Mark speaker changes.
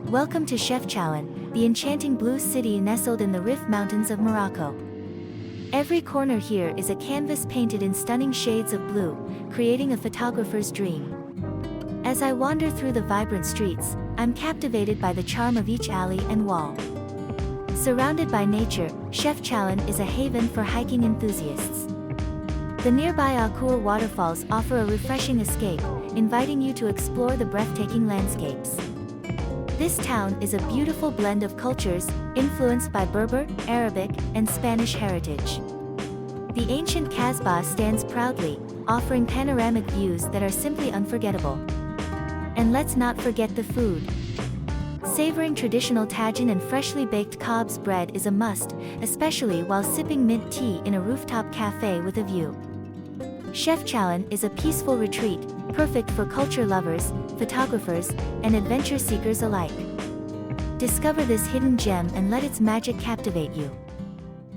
Speaker 1: Welcome to Chefchaouen, the enchanting blue city nestled in the Rif Mountains of Morocco. Every corner here is a canvas painted in stunning shades of blue, creating a photographer's dream. As I wander through the vibrant streets, I'm captivated by the charm of each alley and wall. Surrounded by nature, Chefchaouen is a haven for hiking enthusiasts. The nearby Akchour Waterfalls offer a refreshing escape, inviting you to explore the breathtaking landscapes. This town is a beautiful blend of cultures, influenced by Berber, Arabic, and Spanish heritage. The ancient Kasbah stands proudly, offering panoramic views that are simply unforgettable. And let's not forget the food. Savoring traditional Tagine and freshly baked Khobz bread is a must, especially while sipping mint tea in a rooftop cafe with a view. Chefchaouen is a peaceful retreat, perfect for culture lovers, photographers, and adventure seekers alike. Discover this hidden gem and let its magic captivate you.